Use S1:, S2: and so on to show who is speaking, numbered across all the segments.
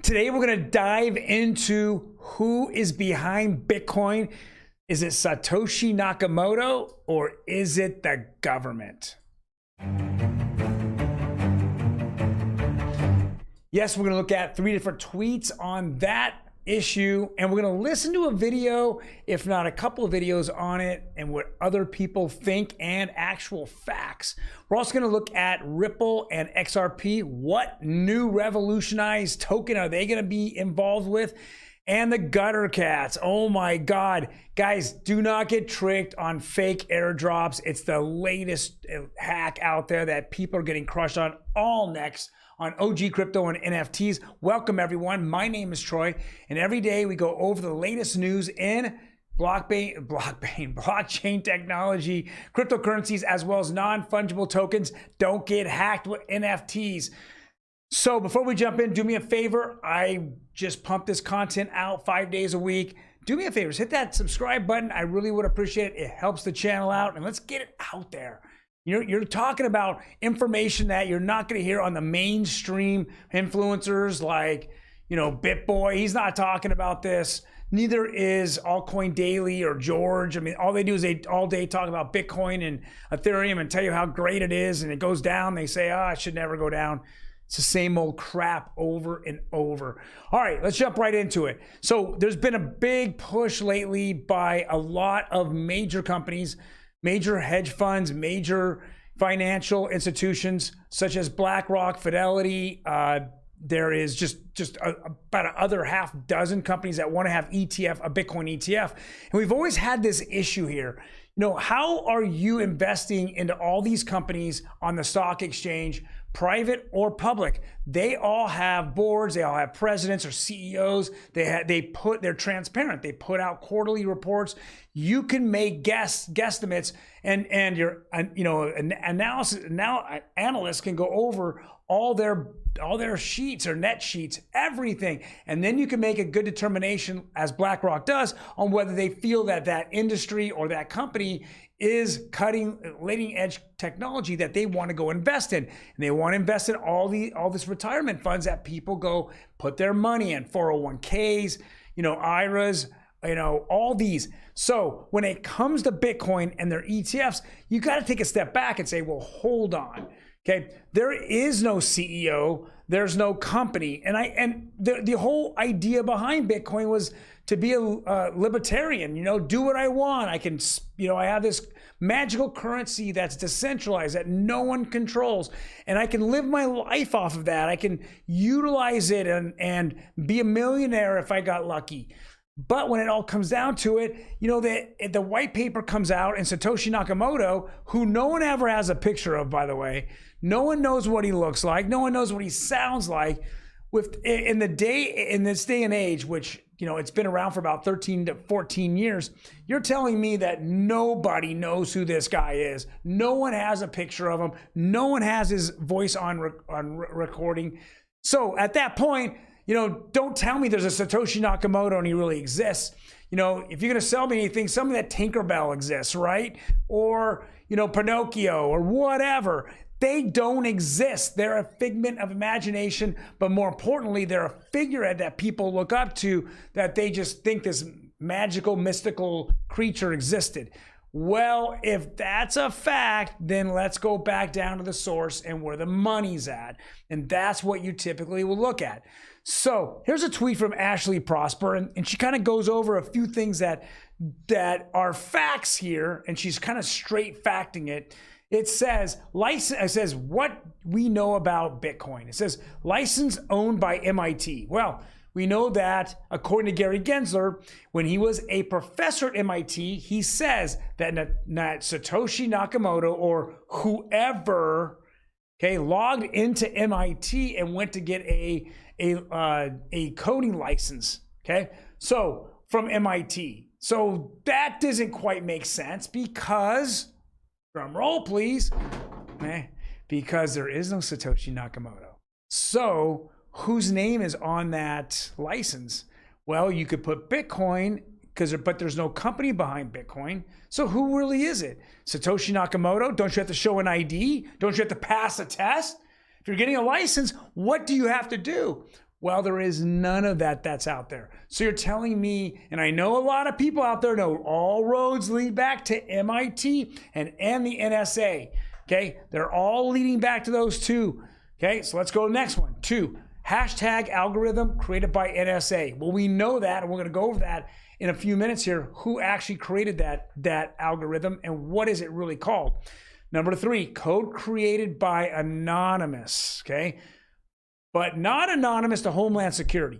S1: Today we're going to dive into who is behind Bitcoin. Is it Satoshi Nakamoto or is it the government? Yes, we're going to look at 3 different tweets on that issue, and we're going to listen to a video, if not a couple of videos on it, and what other people think and actual facts. We're also going to look at Ripple and XRP. What new revolutionized token are they going to be involved with? And the gutter cats. Oh my God. Guys, do not get tricked on fake airdrops. It's the latest hack out there that people are getting crushed on. All next on OG Crypto and NFTs. Welcome everyone. My name is Troy, and every day we go over the latest news in blockchain technology, cryptocurrencies, as well as non-fungible tokens. Don't get hacked with NFTs. So before we jump in, do me a favor. I just pump this content out 5 days a week. Do me a favor, hit that subscribe button. I really would appreciate it. It helps the channel out, and let's get it out there. You're talking about information that you're not going to hear on the mainstream influencers like, BitBoy. He's not talking about this. Neither is Altcoin Daily or George. I mean, all they do is they all day talk about Bitcoin and Ethereum and tell you how great it is, and it goes down. They say, it should never go down. It's the same old crap over and over. All right, let's jump right into it. So there's been a big push lately by a lot of major companies, major hedge funds, major financial institutions such as BlackRock, Fidelity. There is just about another half dozen companies that want to have a Bitcoin ETF. And we've always had this issue here. How are you investing into all these companies on the stock exchange, private or public? They all have boards, they all have presidents or CEOs. They're transparent. They put out quarterly reports. You can make guesstimates, and your analysts can go over all their sheets or net sheets, everything, and then you can make a good determination, as BlackRock does, on whether they feel that industry or that company is cutting leading edge technology that they want to go invest in. And they want to invest in all this retirement funds that people go put their money in, 401ks, IRAs, all these. So when it comes to Bitcoin and their ETFs, you got to take a step back and say, well, hold on. Okay, there is no CEO, there's no company, and the whole idea behind Bitcoin was to be a libertarian. Do what I want. I can, I have this magical currency that's decentralized that no one controls, and I can live my life off of that. I can utilize it and be a millionaire if I got lucky. But when it all comes down to it, the white paper comes out, and Satoshi Nakamoto, who no one ever has a picture of, by the way, no one knows what he looks like, no one knows what he sounds like. In this day and age, which it's been around for about 13 to 14 years, you're telling me that nobody knows who this guy is. No one has a picture of him. No one has his voice on recording. So at that point, don't tell me there's a Satoshi Nakamoto and he really exists. If you're going to sell me anything, something that Tinkerbell exists, right? Or, Pinocchio or whatever. They don't exist. They're a figment of imagination, but more importantly, they're a figurehead that people look up to, that they just think this magical, mystical creature existed. Well, if that's a fact, then let's go back down to the source and where the money's at. And that's what you typically will look at. So here's a tweet from Ashley Prosper, and she kind of goes over a few things that are facts here, and she's kind of straight facting it. It says what we know about Bitcoin. It says license owned by MIT. Well, we know that according to Gary Gensler, when he was a professor at MIT, he says that Satoshi Nakamoto or whoever, logged into MIT and went to get a coding license. So from MIT. So that doesn't quite make sense because, drum roll please, because there is no Satoshi Nakamoto. So whose name is on that license? Well, you could put Bitcoin, but there's no company behind Bitcoin. So who really is it? Satoshi Nakamoto? Don't you have to show an ID? Don't you have to pass a test? If you're getting a license, what do you have to do? Well, there is none of that that's out there. So you're telling me, and I know a lot of people out there know all roads lead back to MIT and the NSA. Okay, they're all leading back to those two. Okay, so let's go to the next one. 2, hashtag algorithm created by NSA. Well, we know that, and we're going to go over that in a few minutes here. Who actually created that algorithm, and what is it really called? Number 3, code created by anonymous. Okay, but not anonymous to Homeland Security.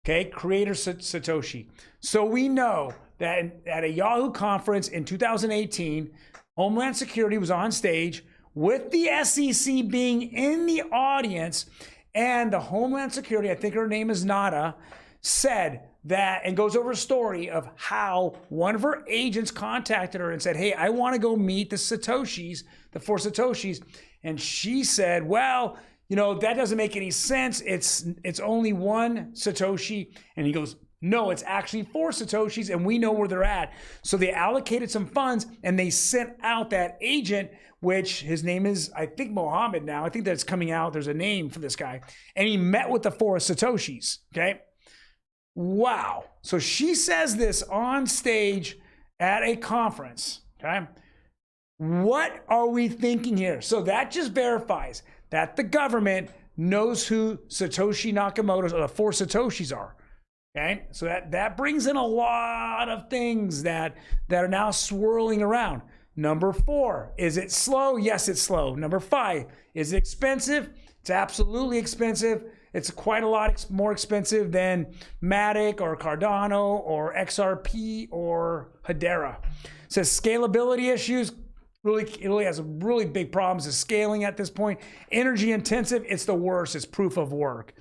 S1: Okay, creator Satoshi. So we know that at a Yahoo conference in 2018, Homeland Security was on stage with the SEC being in the audience, and the Homeland Security, I think her name is Nada, said that, and goes over a story of how one of her agents contacted her and said, hey, I want to go meet the Satoshis, the 4 Satoshis. And she said, well, you know, that doesn't make any sense. It's only 1 Satoshi. And he goes, no, it's actually 4 Satoshis, and we know where they're at. So they allocated some funds, and they sent out that agent, which his name is, I think, Mohammed now. I think that's coming out. There's a name for this guy. And he met with the 4 Satoshis, okay? Wow. So she says this on stage at a conference, okay? What are we thinking here? So that just verifies that the government knows who Satoshi Nakamoto's, or the 4 Satoshis are. Okay, so that brings in a lot of things that are now swirling around. Number 4, is it slow? Yes, it's slow. Number 5, is it expensive? It's absolutely expensive. It's quite a lot more expensive than Matic or Cardano or XRP or Hedera. It says scalability issues. It really has really big problems of scaling at this point. Energy intensive, it's the worst. It's proof of work.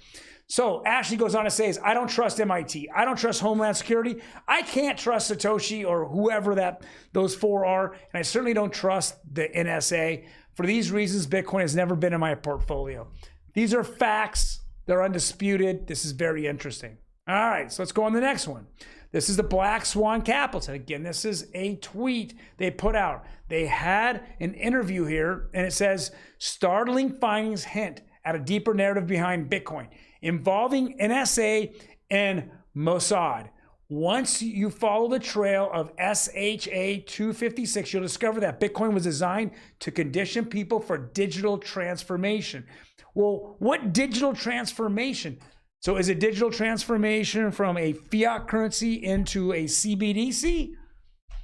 S1: So Ashley goes on to say, I don't trust MIT. I don't trust Homeland Security. I can't trust Satoshi or whoever those 4 are. And I certainly don't trust the NSA. For these reasons, Bitcoin has never been in my portfolio. These are facts. They're undisputed. This is very interesting. All right, so let's go on to the next one. This is the Black Swan Capital. And again, this is a tweet they put out. They had an interview here, and it says, startling findings hint at a deeper narrative behind Bitcoin involving NSA and Mossad. Once you follow the trail of SHA 256, you'll discover that Bitcoin was designed to condition people for digital transformation. Well, what digital transformation? So is it digital transformation from a fiat currency into a CBDC?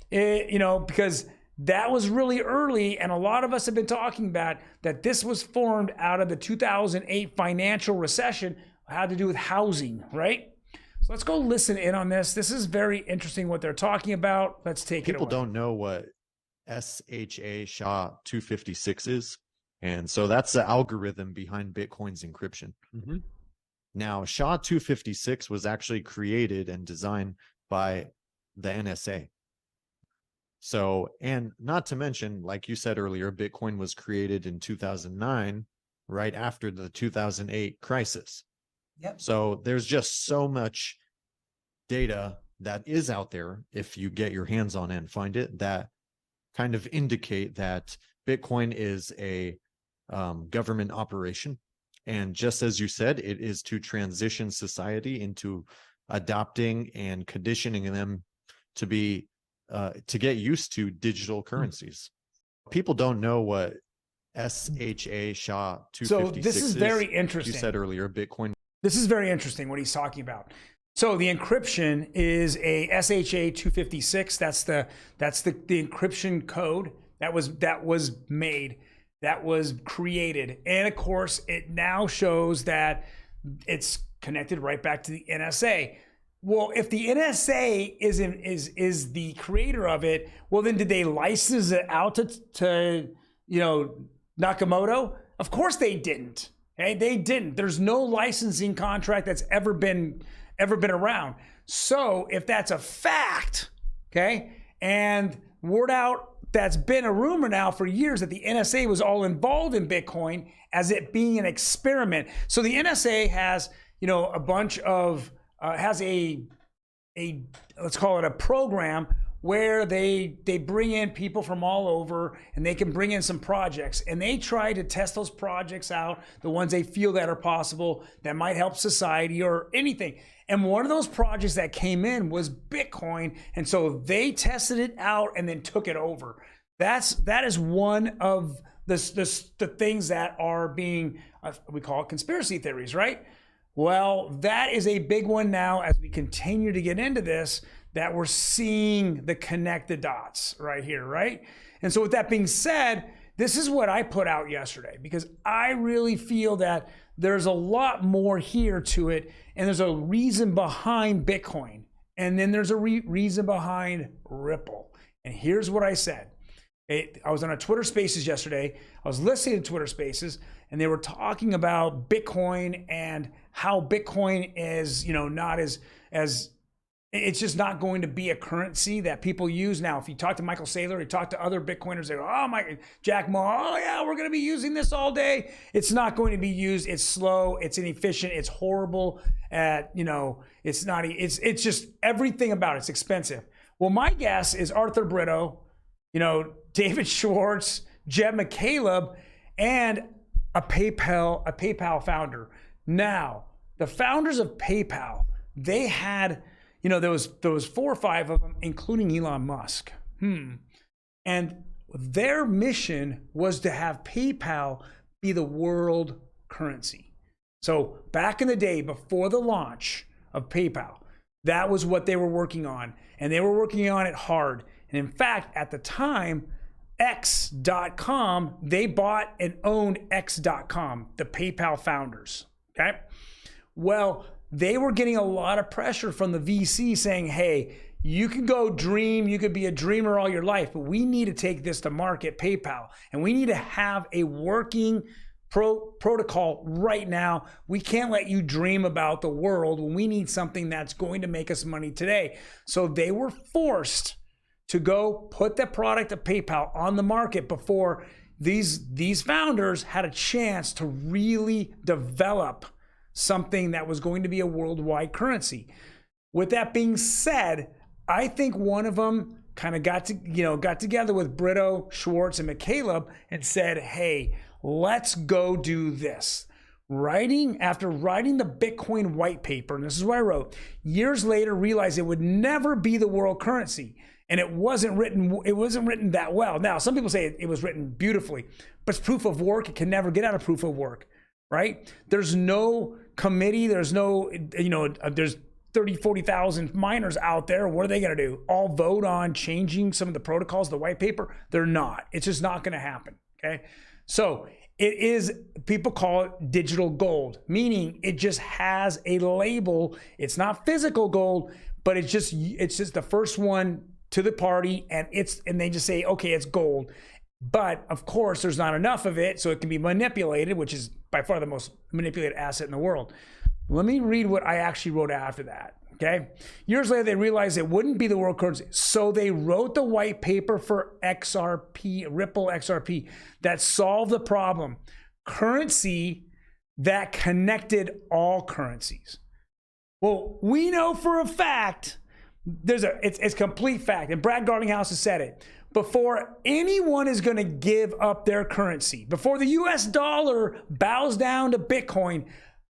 S1: Because that was really early, and a lot of us have been talking about that this was formed out of the 2008 financial recession, had to do with housing, right? So let's go listen in on this. This is very interesting what they're talking about. Let's take it away.
S2: People don't know what SHA 256 is, and so that's the algorithm behind Bitcoin's encryption.
S3: Mm-hmm.
S2: Now, SHA 256 was actually created and designed by the NSA. So, and not to mention, like you said earlier, Bitcoin was created in 2009, right after the 2008 crisis.
S3: Yep.
S2: So there's just so much data that is out there, if you get your hands on it and find it, that kind of indicate that Bitcoin is a government operation. And just as you said, it is to transition society into adopting and conditioning them to be to get used to digital currencies. People don't know what SHA 256
S1: So this is very interesting.
S2: You said earlier, Bitcoin.
S1: This is very interesting what he's talking about. So the encryption is a SHA 256. That's the encryption code that was made, that was created, and of course it now shows that it's connected right back to the NSA. Well, if the NSA is the creator of it, well then did they license it out to Nakamoto? Of course they didn't. Okay, they didn't. There's no licensing contract that's ever been around. So if that's a fact, okay, and word out that's been a rumor now for years that the NSA was all involved in Bitcoin as it being an experiment. So the NSA has, a bunch of has a let's call it a program where they bring in people from all over and they can bring in some projects and they try to test those projects out, the ones they feel that are possible, that might help society or anything. And one of those projects that came in was Bitcoin. And so they tested it out and then took it over. That is one of the things that are being, we call it conspiracy theories, right? Well, that is a big one now as we continue to get into this, that we're seeing the connect the dots right here, right? And so with that being said, this is what I put out yesterday, because I really feel that there's a lot more here to it, and there's a reason behind Bitcoin, and then there's a reason behind Ripple. And here's what I said. I was on a Twitter Spaces yesterday. I was listening to Twitter Spaces, and they were talking about Bitcoin and how Bitcoin is, not as it's just not going to be a currency that people use. Now, if you talk to Michael Saylor, you talk to other Bitcoiners, they go, oh my, Jack Ma, oh yeah, we're going to be using this all day. It's not going to be used. It's slow. It's inefficient. It's horrible. It's not, it's just everything about it's expensive. Well, my guess is Arthur Brito, David Schwartz, Jeb McCaleb, and a PayPal founder. Now, the founders of PayPal, they had, there was 4 or 5 of them, including Elon Musk. And their mission was to have PayPal be the world currency. So back in the day, before the launch of PayPal, that was what they were working on. And they were working on it hard. And in fact, at the time, X.com, they bought and owned X.com, the PayPal founders, okay? Well, they were getting a lot of pressure from the VC saying, hey, you can go dream, you could be a dreamer all your life, but we need to take this to market, PayPal, and we need to have a working protocol right now. We can't let you dream about the world when we need something that's going to make us money today. So they were forced to go put the product of PayPal on the market before these founders had a chance to really develop something that was going to be a worldwide currency. With that being said, I think one of them kind of got together with Brito, Schwartz, and McCaleb and said, hey, let's go do this. After writing the Bitcoin white paper, and this is what I wrote, years later realized it would never be the world currency. And it wasn't written that well. Now, some people say it was written beautifully, but it's proof of work. It can never get out of proof of work, right? There's no committee. There's no, there's 30, 40,000 miners out there. What are they going to do? All vote on changing some of the protocols, the white paper? They're not. It's just not going to happen, okay? So it is, people call it digital gold, meaning it just has a label. It's not physical gold, but it's just the first one to the party, and they just say, okay, it's gold. But of course, there's not enough of it, so it can be manipulated, which is by far the most manipulated asset in the world. Let me read what I actually wrote after that, okay? Years later, they realized it wouldn't be the world currency, so they wrote the white paper for XRP, Ripple XRP, that solved the problem. Currency that connected all currencies. Well, we know for a fact, it's complete fact, and Brad Garlinghouse has said it. Before anyone is going to give up their currency, before the US dollar bows down to Bitcoin,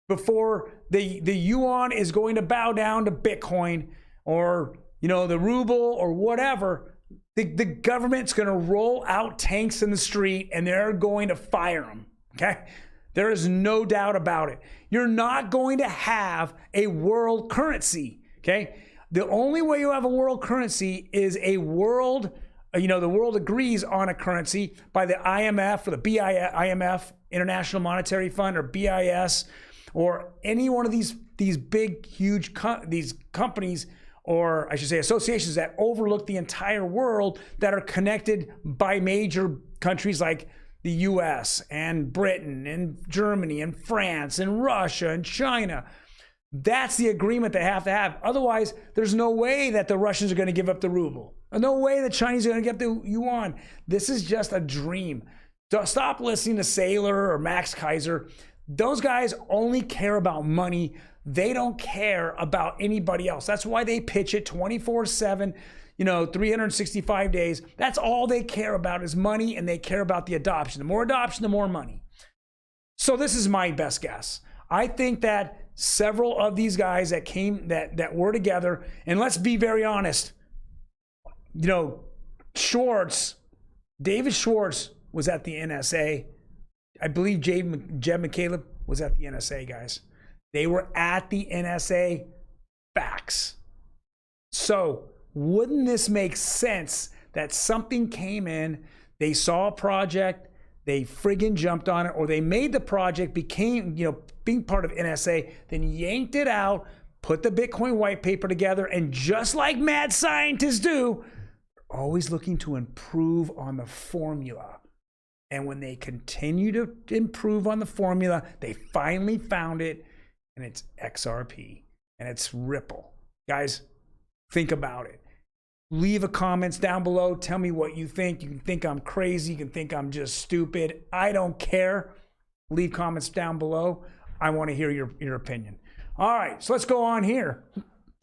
S1: before the yuan is going to bow down to Bitcoin, or the ruble or whatever, the government's going to roll out tanks in the street and they're going to fire them, okay? There is no doubt about it. You're not going to have a world currency, okay? The only way you have a world currency is a world, the world agrees on a currency by the IMF or the IMF, International Monetary Fund, or BIS, or any one of these big, huge these companies, or I should say associations that overlook the entire world, that are connected by major countries like the US and Britain and Germany and France and Russia and China. That's the agreement they have to have. Otherwise, there's no way that the Russians are going to give up the ruble. No way the Chinese are going to give up the yuan. This is just a dream. Stop listening to Saylor or Max Kaiser. Those guys only care about money. They don't care about anybody else. That's why they pitch it 24/7. 365 days. That's all they care about is money, and they care about the adoption. The more adoption, the more money. So this is my best guess. I think that several of these guys that were together, and let's be very honest, David Schwartz was at the NSA. I believe Jeb McCaleb was at the NSA, guys. They were at the NSA. Facts. So wouldn't this make sense that something came in, they saw a project, they friggin' jumped on it, or they made the project, became, being part of NSA, then yanked it out, put the Bitcoin white paper together, and just like mad scientists do, always looking to improve on the formula. And when they continue to improve on the formula, they finally found it, and it's XRP, and it's Ripple. Guys, think about it. Leave a comments down below. Tell me what you think. You can think I'm crazy. You can think I'm just stupid. I don't care. Leave comments down below. I want to hear your opinion. All right, so let's go on here.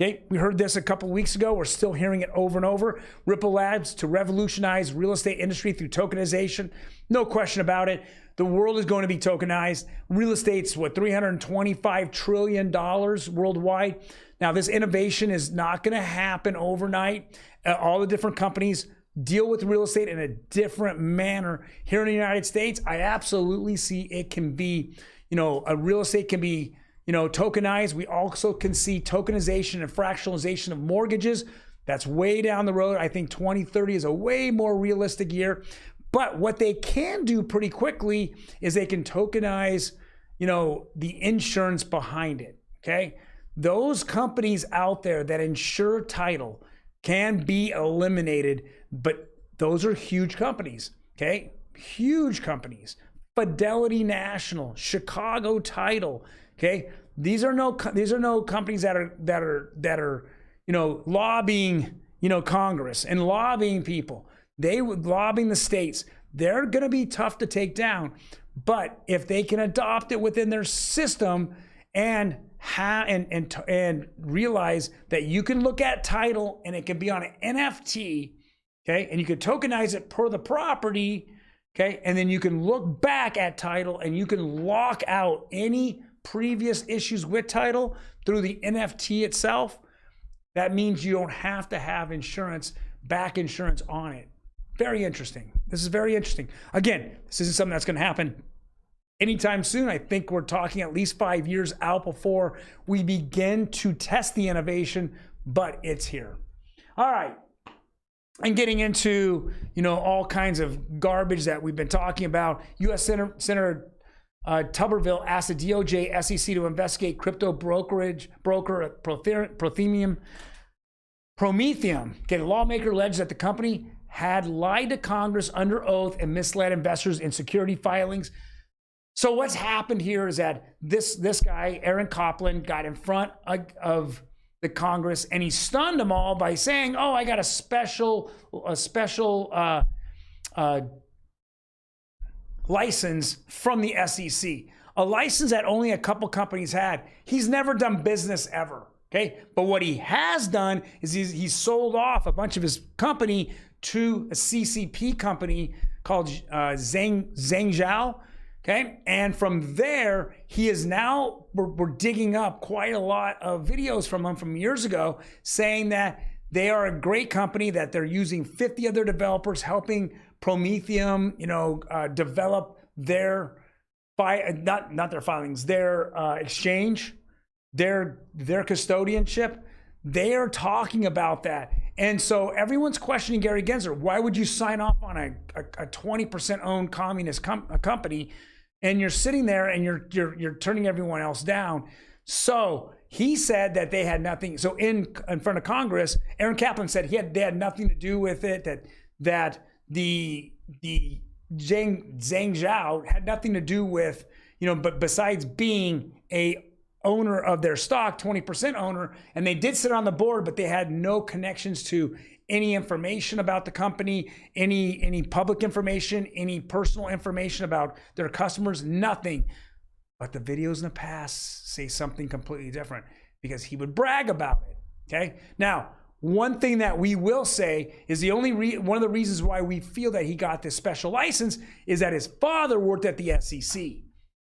S1: Okay, we heard this a couple of weeks ago. We're still hearing it over and over. Ripple Labs to revolutionize real estate industry through tokenization. No question about it. The world is going to be tokenized. Real estate's $325 trillion worldwide. Now, this innovation is not going to happen overnight. All the different companies deal with real estate in a different manner. Here in the United States, I absolutely see it can be, a real estate can be, tokenized. We also can see tokenization and fractionalization of mortgages. That's way down the road. I think 2030 is a way more realistic year. But what they can do pretty quickly is they can tokenize, the insurance behind it, okay? Those companies out there that insure title can be eliminated, but those are huge companies, okay? Huge companies. Fidelity National, Chicago Title, okay? These are no companies that are lobbying, Congress and lobbying people. They would lobbying the states. They're going to be tough to take down, but if they can adopt it within their system and realize that you can look at title and it can be on an NFT, okay, and you can tokenize it per the property, okay, and then you can look back at title and you can lock out any previous issues with title through the NFT itself. That means you don't have to have back insurance on it. Very interesting. This is very interesting. Again, this isn't something that's going to happen anytime soon. I think we're talking at least 5 years out before we begin to test the innovation, but it's here. All right. And getting into, all kinds of garbage that we've been talking about. U.S. Senator Tuberville asked the DOJ SEC to investigate crypto broker at Prometheum. Okay, the lawmaker alleged that the company had lied to Congress under oath and misled investors in security filings. So what's happened here is that this guy, Aaron Copland, got in front of the Congress and he stunned them all by saying, "Oh, I got a special license from the SEC, a license that only a couple companies had." He's never done business ever. Okay, but what he has done is he's sold off a bunch of his company to a CCP company called Zhang Zhao. Okay, and from there, he is now, we're digging up quite a lot of videos from him from years ago saying that they are a great company, that they're using 50 other developers helping Prometheum, develop their, not their filings, their exchange, their custodianship. They are talking about that. And so everyone's questioning Gary Gensler. Why would you sign off on a 20% owned communist company, and you're sitting there and you're turning everyone else down? So he said that they had nothing. So in front of Congress, Aaron Kaplan said they had nothing to do with it. That the Zhang Zhao had nothing to do with, but besides being a owner of their stock, 20% owner, and they did sit on the board, but they had no connections to any information about the company, any public information, any personal information about their customers, nothing. But the videos in the past say something completely different because he would brag about it. Okay. Now, one thing that we will say is one of the reasons why we feel that he got this special license is that his father worked at the SEC.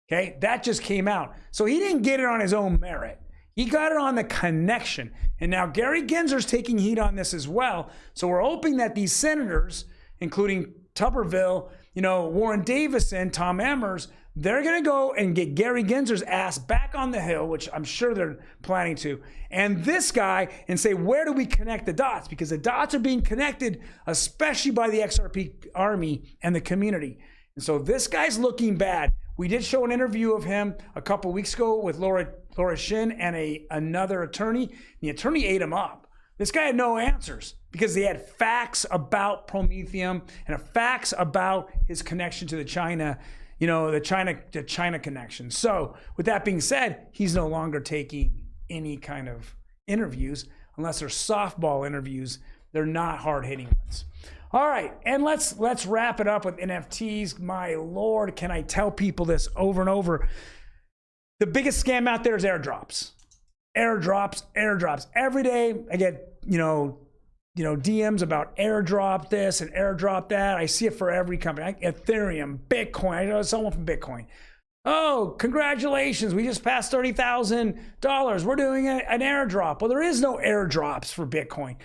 S1: Okay, that just came out. So he didn't get it on his own merit. He got it on the connection. And now Gary Genser's taking heat on this as well. So we're hoping that these senators, including Tuberville, Warren Davison, Tom Emmers, they're going to go and get Gary Genser's ass back on the Hill, which I'm sure they're planning to, and this guy, and say, where do we connect the dots? Because the dots are being connected, especially by the XRP army and the community. And so this guy's looking bad. We did show an interview of him a couple weeks ago with Laura Shin and another attorney. The attorney ate him up. This guy had no answers because he had facts about Prometheum and facts about his connection to the China, the China connection. So with that being said, he's no longer taking any kind of interviews unless they're softball interviews. They're not hard-hitting ones. All right, and let's wrap it up with NFTs. My Lord, can I tell people this over and over? The biggest scam out there is airdrops. Airdrops. Every day I get, DMs about airdrop this and airdrop that. I see it for every company. Ethereum, Bitcoin. I know someone from Bitcoin. Oh, congratulations. We just passed $30,000. We're doing an airdrop. Well, there is no airdrops for Bitcoin.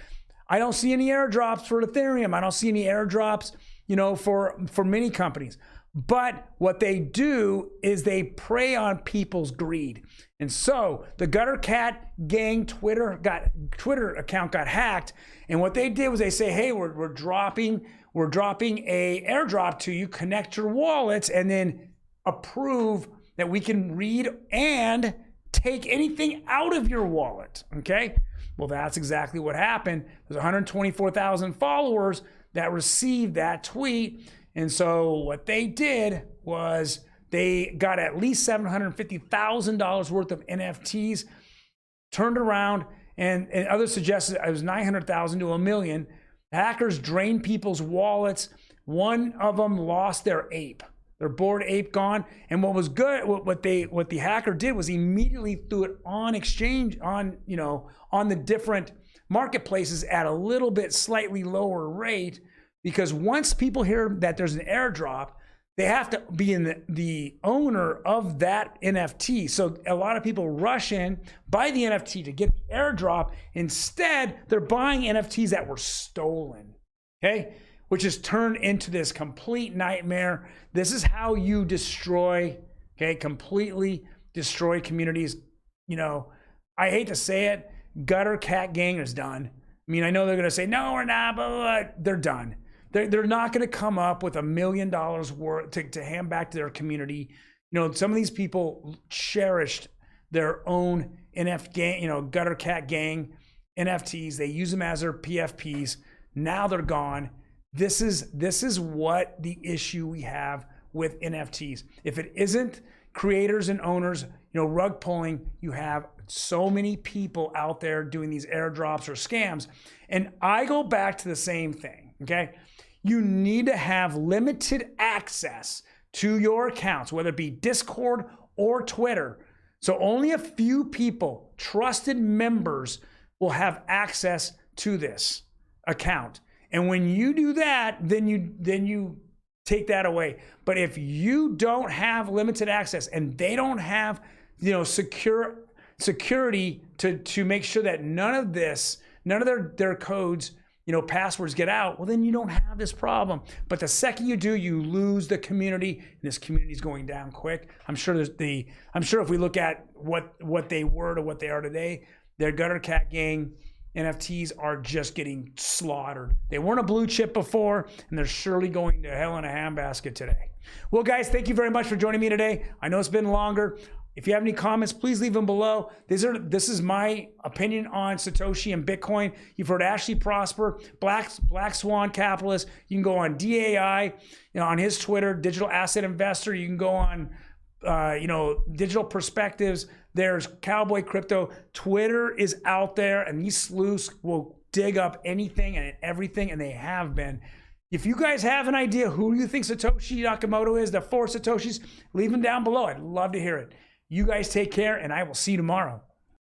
S1: I don't see any airdrops for Ethereum. I don't see any airdrops, for many companies. But what they do is they prey on people's greed. And so the Gutter Cat gang Twitter account got hacked. And what they did was they say, hey, we're dropping a airdrop to you, connect your wallets, and then approve that we can read and take anything out of your wallet. Okay? Well, that's exactly what happened. There's 124,000 followers that received that tweet. And so what they did was they got at least $750,000 worth of NFTs, turned around, and others suggested it was $900,000 to $1 million. Hackers drained people's wallets. One of them lost their ape. Their Bored Ape gone. And what was good, what the hacker did was immediately threw it on exchange, on the different marketplaces at a little bit slightly lower rate, because once people hear that there's an airdrop, they have to be in the owner of that NFT. So a lot of people rush in, buy the NFT to get the airdrop. Instead, they're buying NFTs that were stolen, okay? Which is turned into this complete nightmare. This is how you destroy, completely destroy communities. I hate to say it, Gutter Cat Gang is done. I mean, I know they're gonna say, no, we're not, but they're done. They're not gonna come up with $1 million worth to hand back to their community. Some of these people cherished their own NF gang, Gutter Cat Gang NFTs. They use them as their PFPs. Now they're gone. This is what the issue we have with NFTs. If it isn't creators and owners, rug pulling, you have so many people out there doing these airdrops or scams. And I go back to the same thing, okay? You need to have limited access to your accounts, whether it be Discord or Twitter. So only a few people, trusted members, will have access to this account. And when you do that, then you take that away. But if you don't have limited access and they don't have, security to make sure that none of their codes, passwords get out, well, then you don't have this problem. But the second you do, you lose the community, and this community is going down quick. I'm sure if we look at what they were to what they are today, their Gutter Cat Gang NFTs are just getting slaughtered. They weren't a blue chip before, and they're surely going to hell in a handbasket today. Well, guys, thank you very much for joining me today. I know it's been longer. If you have any comments, please leave them below. This is my opinion on Satoshi and Bitcoin. You've heard Ashley Prosper, Black Swan Capitalist. You can go on DAI, on his Twitter, Digital Asset Investor. You can go on, Digital Perspectives. There's Cowboy Crypto. Twitter is out there, and these sleuths will dig up anything and everything, and they have been. If you guys have an idea who you think Satoshi Nakamoto is, the 4 Satoshis, leave them down below. I'd love to hear it. You guys take care, and I will see you tomorrow.